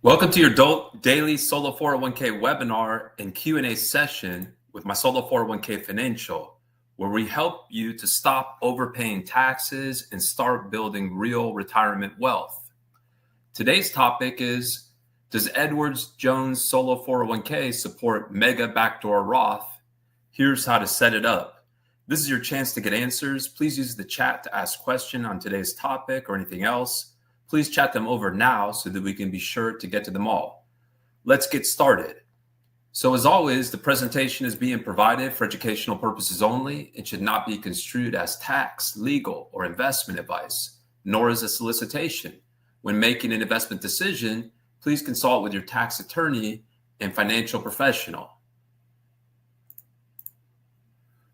Welcome to your daily Solo 401k webinar and Q&A session with my Solo 401k Financial, where we help you to stop overpaying taxes and start building real retirement wealth. Today's topic is, does Edwards Jones Solo 401k support Mega Backdoor Roth? Here's how to set it up. This is your chance to get answers. Please use the chat to ask questions on today's topic or anything else. Please chat them over now so that we can be sure to get to them all. Let's get started. So as always, the presentation is being provided for educational purposes only. It should not be construed as tax, legal, or investment advice, nor as a solicitation. When making an investment decision, please consult with your tax attorney and financial professional.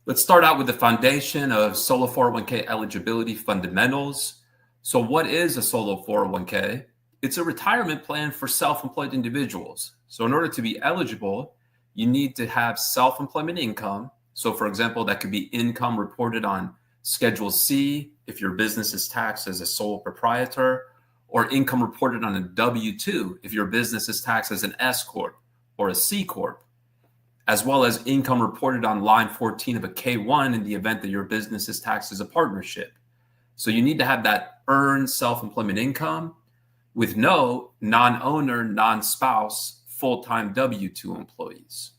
Let's start out with the foundation of Solo 401k eligibility fundamentals. So what is a Solo 401k? It's a retirement plan for self-employed individuals. So in order to be eligible, you need to have self-employment income. So for example, that could be income reported on Schedule C if your business is taxed as a sole proprietor, or income reported on a W-2 if your business is taxed as an S Corp or a C Corp, as well as income reported on line 14 of a K-1 in the event that your business is taxed as a partnership. So you need to have that earned self-employment income with no non-owner, non-spouse, full-time W-2 employees.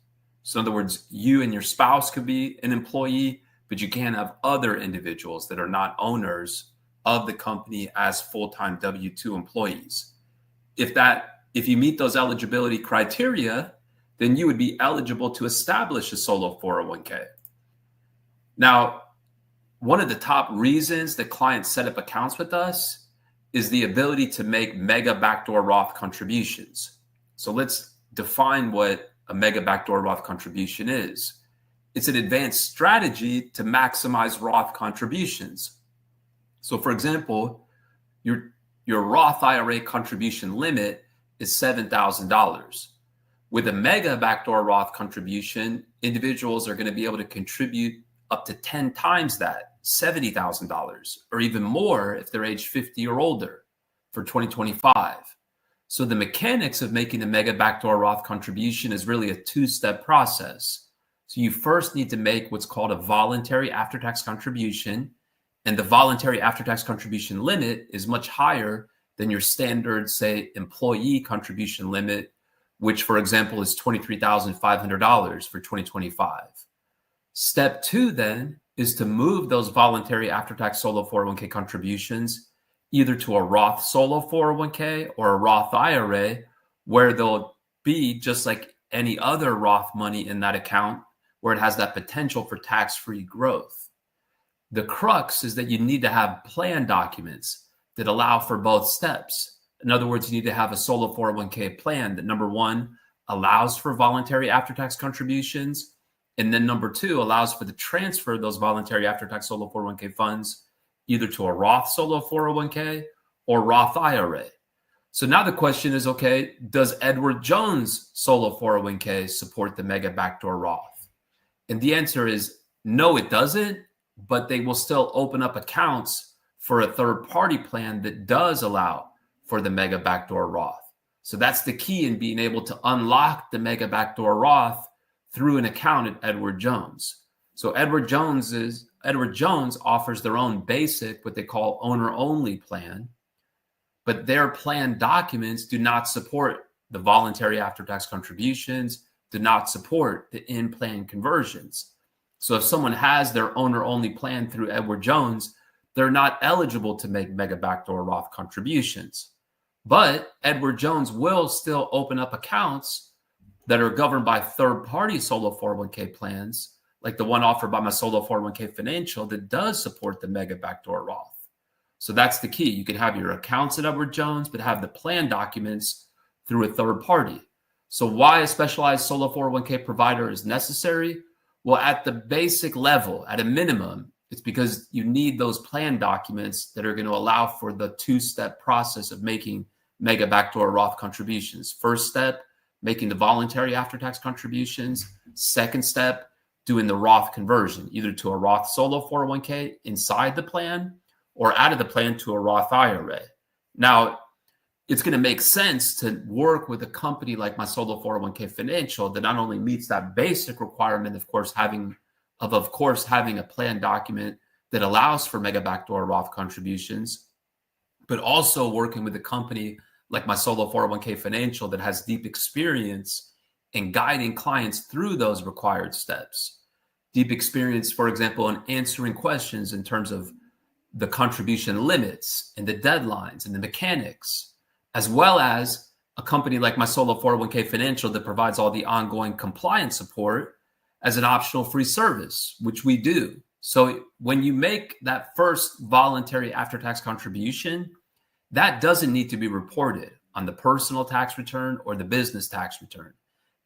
So in other words, you and your spouse could be an employee, but you can't have other individuals that are not owners of the company as full-time W-2 employees. If you meet those eligibility criteria, then you would be eligible to establish a Solo 401k. Now, one of the top reasons that clients set up accounts with us is the ability to make Mega Backdoor Roth contributions. So let's define what a Mega Backdoor Roth contribution is. It's an advanced strategy to maximize Roth contributions. So for example, your Roth IRA contribution limit is $7,000. With a Mega Backdoor Roth contribution, individuals are going to be able to contribute up to 10 times that, $70,000, or even more if they're age 50 or older for 2025. So the mechanics of making a Mega Backdoor Roth contribution is really a two-step process. So you first need to make what's called a voluntary after-tax contribution, and the voluntary after-tax contribution limit is much higher than your standard, say, employee contribution limit, which, for example, is $23,500 for 2025. Step two, then, is to move those voluntary after-tax Solo 401k contributions either to a Roth Solo 401k or a Roth IRA, where they'll be just like any other Roth money in that account, where it has that potential for tax-free growth. The crux is that you need to have plan documents that allow for both steps. In other words, you need to have a Solo 401k plan that, number one, allows for voluntary after-tax contributions, and then number two, allows for the transfer of those voluntary after-tax Solo 401k funds either to a Roth Solo 401k or Roth IRA. So now the question is, okay, does Edward Jones Solo 401k support the Mega Backdoor Roth? And the answer is no, it doesn't, but they will still open up accounts for a third-party plan that does allow for the Mega Backdoor Roth. So that's the key in being able to unlock the Mega Backdoor Roth through an account at Edward Jones. So Edward Jones offers their own basic, what they call owner-only plan, but their plan documents do not support the voluntary after-tax contributions, do not support the in-plan conversions. So if someone has their owner-only plan through Edward Jones, they're not eligible to make Mega Backdoor Roth contributions. But Edward Jones will still open up accounts that are governed by third-party Solo 401k plans, like the one offered by my Solo 401k Financial that does support the Mega Backdoor Roth. So that's the key. You can have your accounts at Edward Jones, but have the plan documents through a third party. So why a specialized Solo 401k provider is necessary? Well, at the basic level, at a minimum, it's because you need those plan documents that are going to allow for the two-step process of making Mega Backdoor Roth contributions. First step, making the voluntary after-tax contributions. Second step, doing the Roth conversion, either to a Roth Solo 401k inside the plan or out of the plan to a Roth IRA. Now, it's going to make sense to work with a company like my solo 401k Financial that not only meets that basic requirement, of course, having a plan document that allows for mega backdoor Roth contributions, but also working with a company like my solo 401k Financial that has deep experience in guiding clients through those required steps. Deep experience, for example, in answering questions in terms of the contribution limits and the deadlines and the mechanics, as well as a company like my solo 401k Financial that provides all the ongoing compliance support as an optional free service, which we do. So when you make that first voluntary after-tax contribution, that doesn't need to be reported on the personal tax return or the business tax return.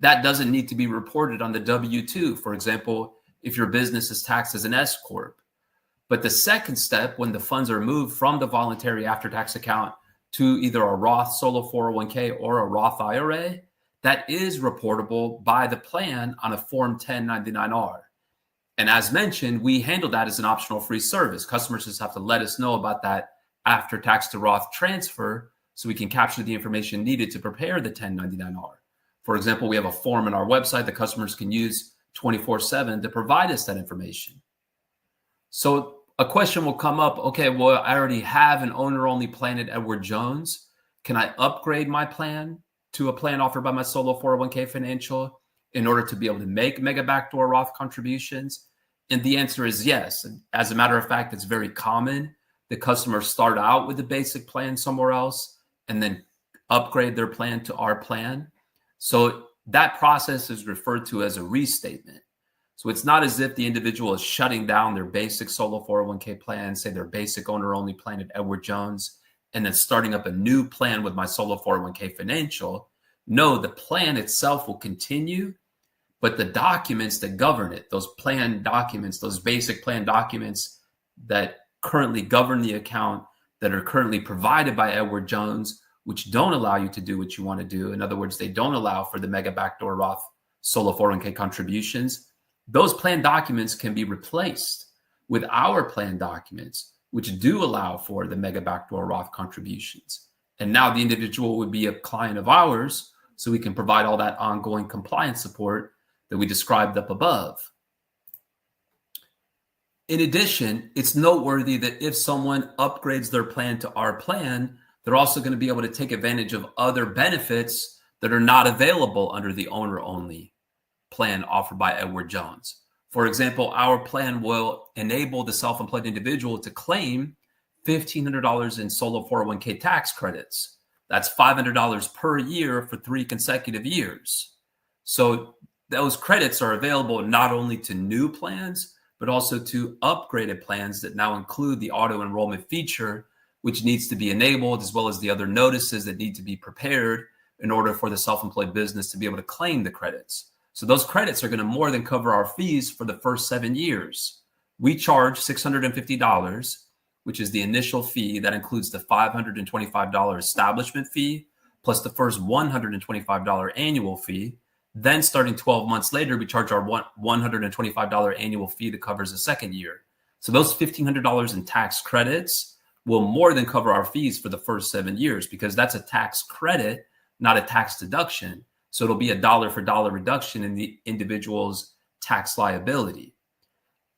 That doesn't need to be reported on the W-2, for example, if your business is taxed as an S Corp. But the second step, when the funds are moved from the voluntary after-tax account to either a Roth solo 401k or a Roth IRA, that is reportable by the plan on a Form 1099-R. And as mentioned, we handle that as an optional free service. Customers just have to let us know about that after-tax to Roth transfer so we can capture the information needed to prepare the 1099-R. For example, we have a form on our website that customers can use 24/7 to provide us that information. So a question will come up, okay, well, I already have an owner-only plan at Edward Jones. Can I upgrade my plan to a plan offered by my solo 401k Financial in order to be able to make mega backdoor Roth contributions? And the answer is yes. As a matter of fact, it's very common that customers start out with a basic plan somewhere else and then upgrade their plan to our plan. So that process is referred to as a restatement. So it's not as if the individual is shutting down their basic solo 401k plan, say their basic owner-only plan at Edward Jones, and then starting up a new plan with my solo 401k Financial. No, the plan itself will continue, but the documents that govern it, those plan documents, those basic plan documents that currently govern the account, that are currently provided by Edward Jones, which don't allow you to do what you want to do. In other words, they don't allow for the mega backdoor Roth solo 401k contributions. Those plan documents can be replaced with our plan documents, which do allow for the mega backdoor Roth contributions. And now the individual would be a client of ours, so we can provide all that ongoing compliance support that we described up above. In addition, it's noteworthy that if someone upgrades their plan to our plan, they're also going to be able to take advantage of other benefits that are not available under the owner-only plan offered by Edward Jones. For example, our plan will enable the self-employed individual to claim $1,500 in solo 401k tax credits. That's $500 per year for 3 consecutive years. So those credits are available not only to new plans, but also to upgraded plans that now include the auto enrollment feature, which needs to be enabled, as well as the other notices that need to be prepared in order for the self-employed business to be able to claim the credits. So those credits are going to more than cover our fees for the first 7 years. We charge $650, which is the initial fee. That includes the $525 establishment fee, plus the first $125 annual fee. Then starting 12 months later, we charge our $125 annual fee that covers the second year. So those $1,500 in tax credits will more than cover our fees for the first 7 years, because that's a tax credit, not a tax deduction. So it'll be a dollar for dollar reduction in the individual's tax liability.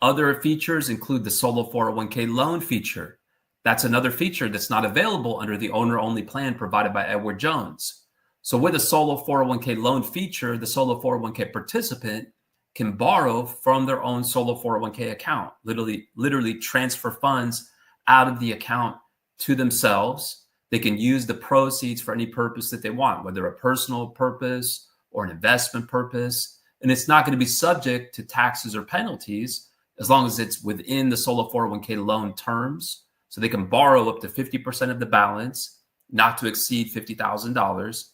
Other features include the solo 401k loan feature. That's another feature that's not available under the owner-only plan provided by Edward Jones. So with a solo 401k loan feature, the solo 401k participant can borrow from their own solo 401k account, literally transfer funds out of the account to themselves. They can use the proceeds for any purpose that they want, whether a personal purpose or an investment purpose. And it's not going to be subject to taxes or penalties as long as it's within the solo 401k loan terms. So they can borrow up to 50% of the balance, not to exceed $50,000,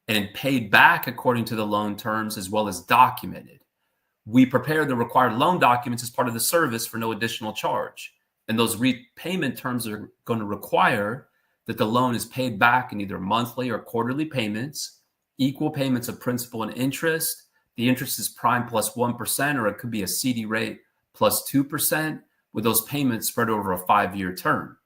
and paid back according to the loan terms, as well as documented. We prepare the required loan documents as part of the service for no additional charge. And those repayment terms are going to require that the loan is paid back in either monthly or quarterly payments, equal payments of principal and interest. The interest is prime plus 1%, or it could be a CD rate plus 2%, with those payments spread over a 5-year term.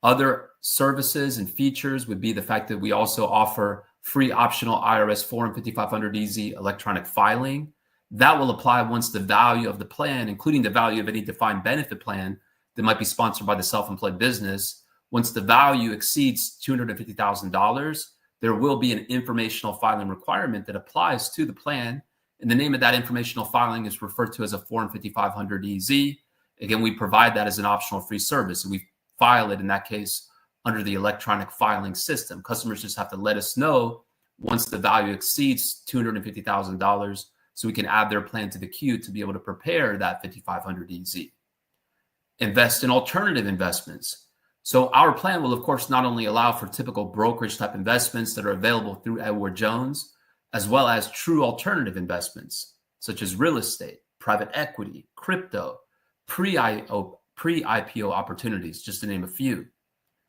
Other services and features would be the fact that we also offer free optional IRS Form 5500EZ electronic filing. That will apply once the value of the plan, including the value of any defined benefit plan that might be sponsored by the self-employed business. Once the value exceeds $250,000, there will be an informational filing requirement that applies to the plan. And the name of that informational filing is referred to as a Form 5500EZ. Again, we provide that as an optional free service, and we file it in that case under the electronic filing system. Customers just have to let us know once the value exceeds $250,000 so we can add their plan to the queue to be able to prepare that 5500EZ. Invest in alternative investments. So our plan will, of course, not only allow for typical brokerage type investments that are available through Edward Jones, as well as true alternative investments, such as real estate, private equity, crypto, pre-IPO opportunities, just to name a few.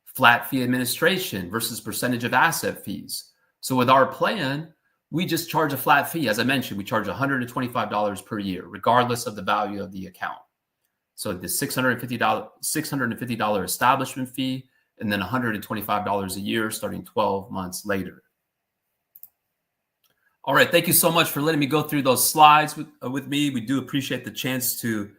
Flat fee administration versus percentage of asset fees. So with our plan, we just charge a flat fee. As I mentioned, we charge $125 per year, regardless of the value of the account. So the $650 establishment fee, and then $125 a year starting 12 months later. All right, thank you so much for letting me go through those slides with me. We do appreciate the chance to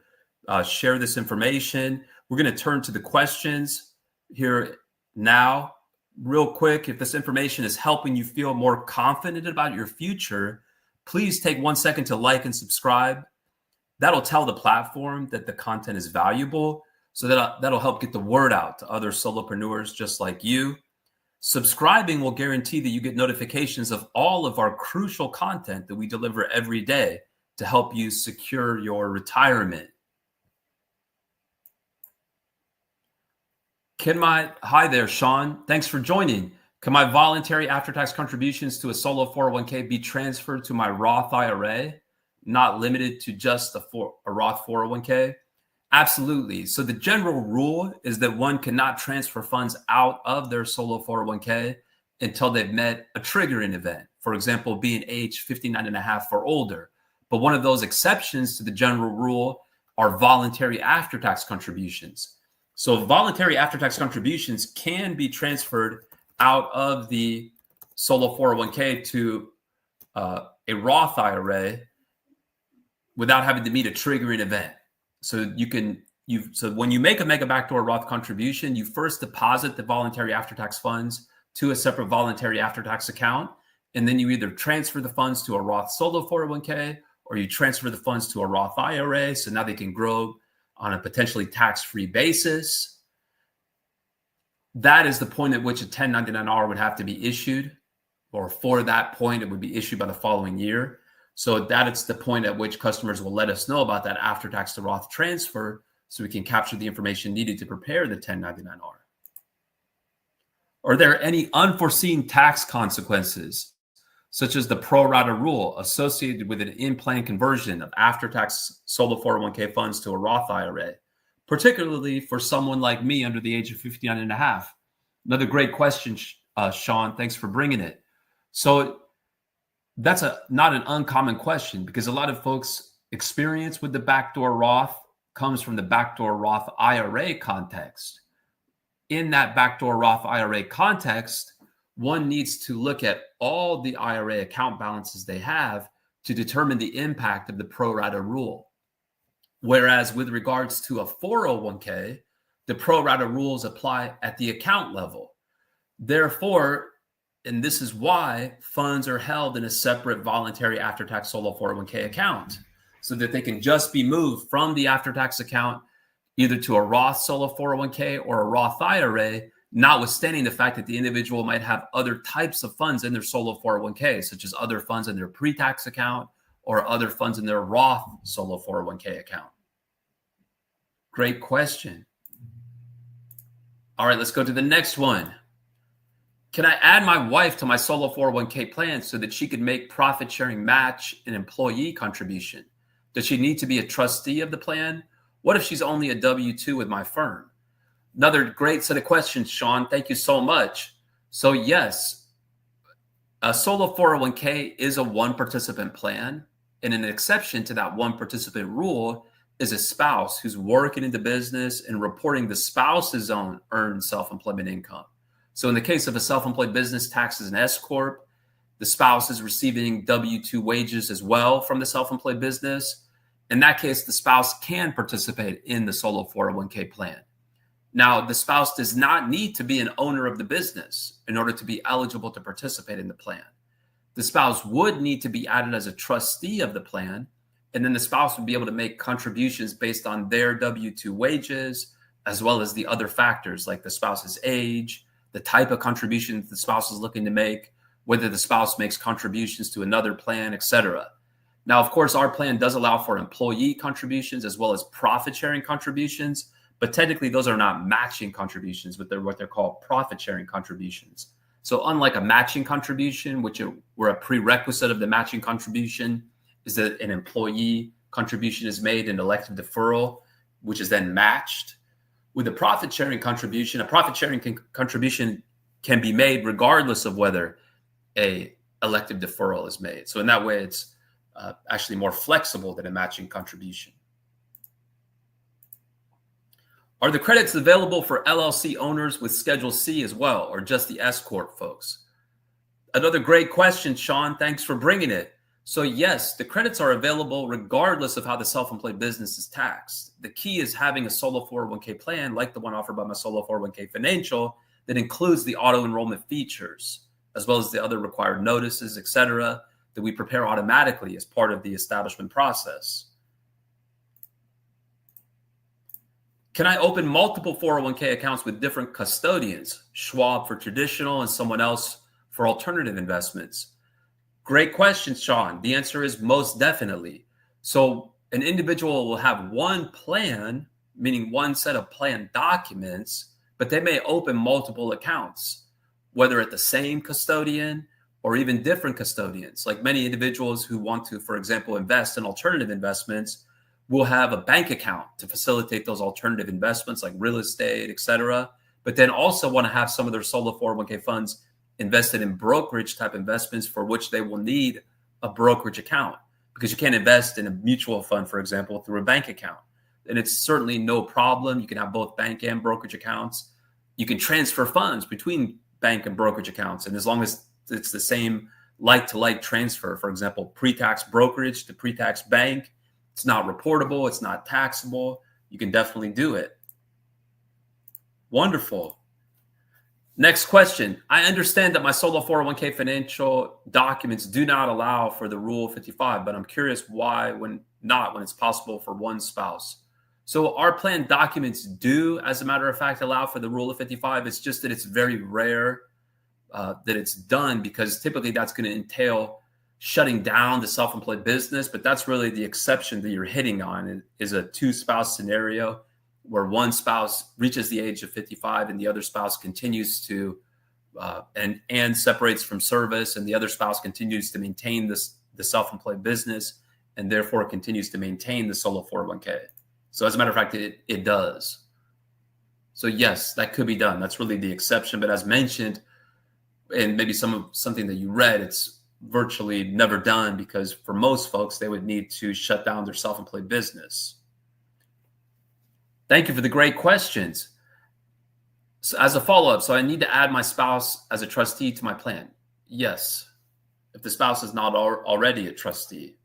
share this information. We're going to turn to the questions here now. Real quick, if this information is helping you feel more confident about your future, please take 1 second to like and subscribe. That'll tell the platform that the content is valuable, so that'll help get the word out to other solopreneurs just like you. Subscribing will guarantee that you get notifications of all of our crucial content that we deliver every day to help you secure your retirement. Hi there, Sean. Thanks for joining. Can my voluntary after-tax contributions to a solo 401k be transferred to my Roth IRA, not limited to just a Roth 401k? Absolutely. So the general rule is that one cannot transfer funds out of their solo 401k until they've met a triggering event. For example, being age 59 and a half or older. But one of those exceptions to the general rule are voluntary after-tax contributions. So voluntary after-tax contributions can be transferred out of the solo 401k to a Roth IRA without having to meet a triggering event. So so when you make a mega backdoor Roth contribution, you first deposit the voluntary after-tax funds to a separate voluntary after-tax account, and then you either transfer the funds to a Roth solo 401k or you transfer the funds to a Roth IRA. So now they can grow on a potentially tax-free basis. That is the point at which a 1099-R would have to be issued, or for that point, it would be issued by the following year. So that's the point at which customers will let us know about that after-tax to Roth transfer so we can capture the information needed to prepare the 1099-R. Are there any unforeseen tax consequences, such as the pro-rata rule associated with an in-plan conversion of after-tax solo 401k funds to a Roth IRA, particularly for someone like me under the age of 59 and a half? Another great question, Sean. Thanks for bringing it. So that's not an uncommon question, because a lot of folks' experience with the backdoor Roth comes from the backdoor Roth IRA context. In that backdoor Roth IRA context, one needs to look at all the IRA account balances they have to determine the impact of the pro-rata rule. Whereas with regards to a 401k, the pro-rata rules apply at the account level. Therefore, and this is why funds are held in a separate voluntary after-tax solo 401k account, so that they can just be moved from the after-tax account either to a Roth solo 401k or a Roth IRA, notwithstanding the fact that the individual might have other types of funds in their solo 401k, such as other funds in their pre-tax account or other funds in their Roth solo 401k account. Great question. All right, let's go to the next one. Can I add my wife to my solo 401k plan so that she could make profit sharing match an employee contribution? Does she need to be a trustee of the plan? What if she's only a W-2 with my firm? Another great set of questions, Sean. Thank you so much. So yes, a solo 401k is a one participant plan, and an exception to that one participant rule is a spouse who's working in the business and reporting the spouse's own earned self-employment income. So in the case of a self-employed business taxed as an S corp, the spouse is receiving W-2 wages as well from the self-employed business. In that case, the spouse can participate in the solo 401k plan. Now, the spouse does not need to be an owner of the business in order to be eligible to participate in the plan. The spouse would need to be added as a trustee of the plan, and then the spouse would be able to make contributions based on their W-2 wages, as well as the other factors like the spouse's age, the type of contributions the spouse is looking to make, whether the spouse makes contributions to another plan, etc. Now, of course, our plan does allow for employee contributions as well as profit-sharing contributions, but technically those are not matching contributions, but they're what they're called profit-sharing contributions. So unlike a matching contribution, where a prerequisite of the matching contribution is that an employee contribution is made in elective deferral, which is then matched. With a profit-sharing contribution, a profit-sharing contribution can be made regardless of whether a elective deferral is made. So in that way, it's actually more flexible than a matching contribution. Are the credits available for LLC owners with Schedule C as well, or just the S Corp folks? Another great question, Sean. Thanks for bringing it. So yes, the credits are available regardless of how the self-employed business is taxed. The key is having a solo 401k plan like the one offered by my solo 401k Financial that includes the auto enrollment features, as well as the other required notices, etc., that we prepare automatically as part of the establishment process. Can I open multiple 401k accounts with different custodians, Schwab for traditional and someone else for alternative investments? Great question, Sean. The answer is most definitely. So an individual will have one plan, meaning one set of plan documents, but they may open multiple accounts, whether at the same custodian or even different custodians. Like many individuals who want to, for example, invest in alternative investments will have a bank account to facilitate those alternative investments like real estate, et cetera, but then also want to have some of their solo 401k funds invested in brokerage type investments for which they will need a brokerage account, because you can't invest in a mutual fund, for example, through a bank account. And it's certainly no problem. You can have both bank and brokerage accounts. You can transfer funds between bank and brokerage accounts. And as long as it's the same like-to-like transfer, for example, pre-tax brokerage to pre-tax bank, it's not reportable, it's not taxable, you can definitely do it. Wonderful. Next question. I understand that my solo 401k Financial documents do not allow for the Rule 55, but I'm curious why when it's possible for one spouse. So our plan documents do, as a matter of fact, allow for the Rule of 55. It's just that it's very rare that it's done, because typically that's going to entail shutting down the self-employed business, but that's really the exception that you're hitting on, is a two-spouse scenario where one spouse reaches the age of 55 and the other spouse continues to and separates from service, and the other spouse continues to maintain the self-employed business and therefore continues to maintain the solo 401k. So as a matter of fact, it does. So yes, that could be done. That's really the exception. But as mentioned, and maybe something that you read, it's virtually never done, because for most folks, they would need to shut down their self-employed business. Thank you for the great questions. So as a follow-up, so I need to add my spouse as a trustee to my plan. Yes, if the spouse is not already a trustee.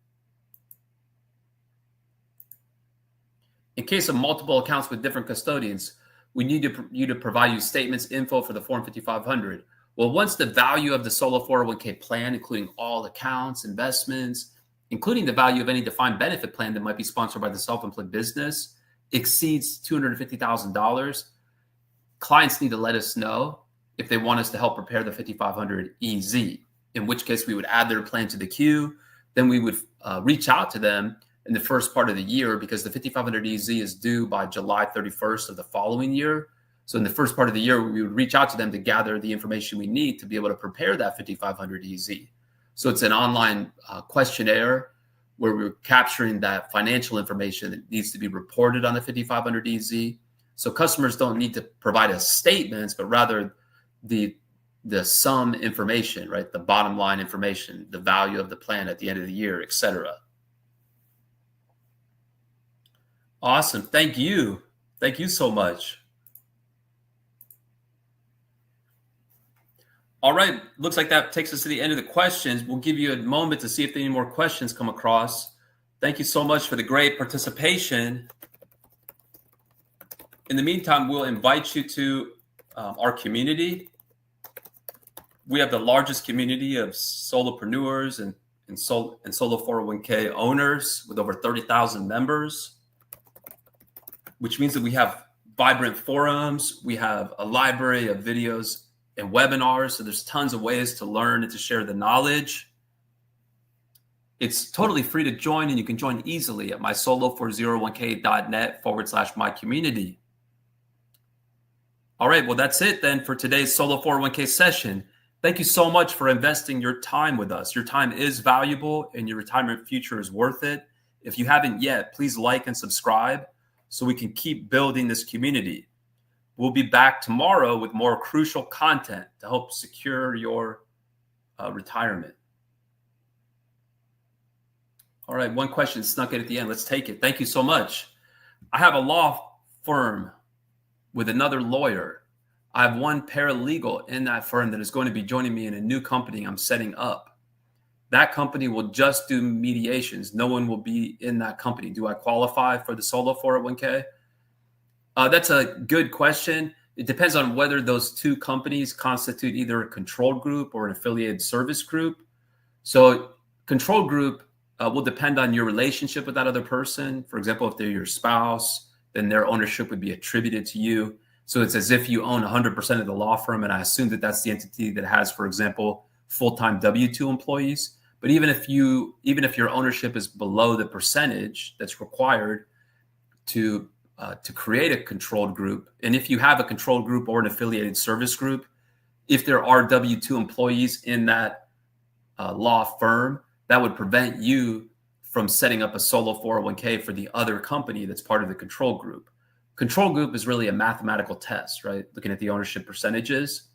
In case of multiple accounts with different custodians, we need you to provide you statements info for the Form 5500. Well, once the value of the solo 401k plan, including all accounts, investments, including the value of any defined benefit plan that might be sponsored by the self-employed business, exceeds $250,000, clients need to let us know if they want us to help prepare the 5500 EZ, in which case we would add their plan to the queue. Then we would reach out to them in the first part of the year, because the 5500 EZ is due by July 31st of the following year. So in the first part of the year, we would reach out to them to gather the information we need to be able to prepare that 5500 EZ. So it's an online questionnaire where we're capturing that financial information that needs to be reported on the 5500 EZ. So customers don't need to provide us statements, but rather the sum information, right? The bottom line information, the value of the plan at the end of the year, et cetera. Awesome. Thank you. Thank you so much. All right. Looks like that takes us to the end of the questions. We'll give you a moment to see if any more questions come across. Thank you so much for the great participation. In the meantime, we'll invite you to our community. We have the largest community of solopreneurs and solo 401k owners with over 30,000 members, which means that we have vibrant forums. We have a library of videos and webinars. So there's tons of ways to learn and to share the knowledge. It's totally free to join, and you can join easily at mysolo401k.net/my community. All right, well, that's it then for today's Solo 401k session. Thank you so much for investing your time with us. Your time is valuable and your retirement future is worth it. If you haven't yet, please like and subscribe so we can keep building this community. We'll be back tomorrow with more crucial content to help secure your retirement. All right, one question snuck in at the end. Let's take it. Thank you so much. I have a law firm with another lawyer. I have one paralegal in that firm that is going to be joining me in a new company I'm setting up. That company will just do mediations. No one will be in that company. Do I qualify for the solo 401k? That's a good question. It depends on whether those two companies constitute either a control group or an affiliated service group. So control group will depend on your relationship with that other person. For example, if they're your spouse, then their ownership would be attributed to you. So it's as if you own 100% of the law firm, and I assume that that's the entity that has, for example, full-time W-2 employees. But even if your ownership is below the percentage that's required to create a controlled group, and if you have a controlled group or an affiliated service group, if there are W-2 employees in that law firm, that would prevent you from setting up a solo 401k for the other company that's part of the control group. Control group is really a mathematical test, right? Looking at the ownership percentages,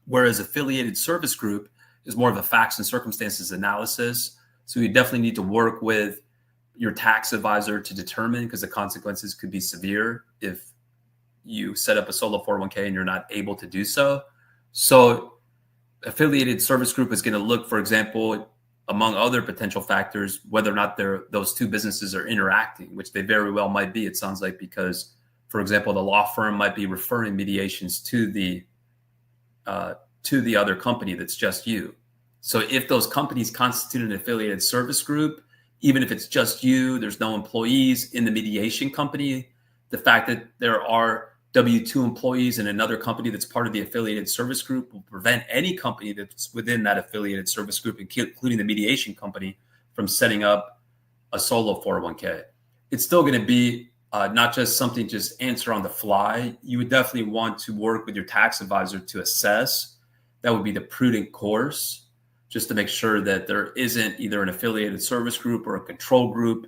whereas affiliated service group is more of a facts and circumstances analysis. So you definitely need to work with your tax advisor to determine, because the consequences could be severe if you set up a solo 401k and you're not able to do so. So affiliated service group is going to look, for example, among other potential factors, whether or not those two businesses are interacting, which they very well might be, it sounds like, because, for example, the law firm might be referring mediations to the other company that's just you. So if those companies constitute an affiliated service group, even if it's just you, there's no employees in the mediation company, the fact that there are W-2 employees in another company that's part of the affiliated service group will prevent any company that's within that affiliated service group, including the mediation company, from setting up a solo 401k. It's still going to be not just something just answer on the fly. You would definitely want to work with your tax advisor to assess. That would be the prudent course, just to make sure that there isn't either an affiliated service group or a control group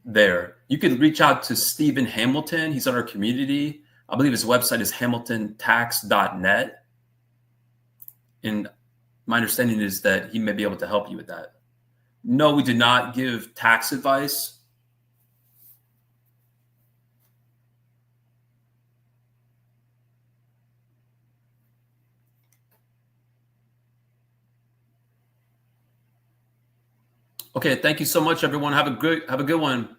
there. You could reach out to Stephen Hamilton. He's on our community. I believe his website is hamiltontax.net. And my understanding is that he may be able to help you with that. No, we do not give tax advice. Okay, thank you so much, everyone. Have a good one.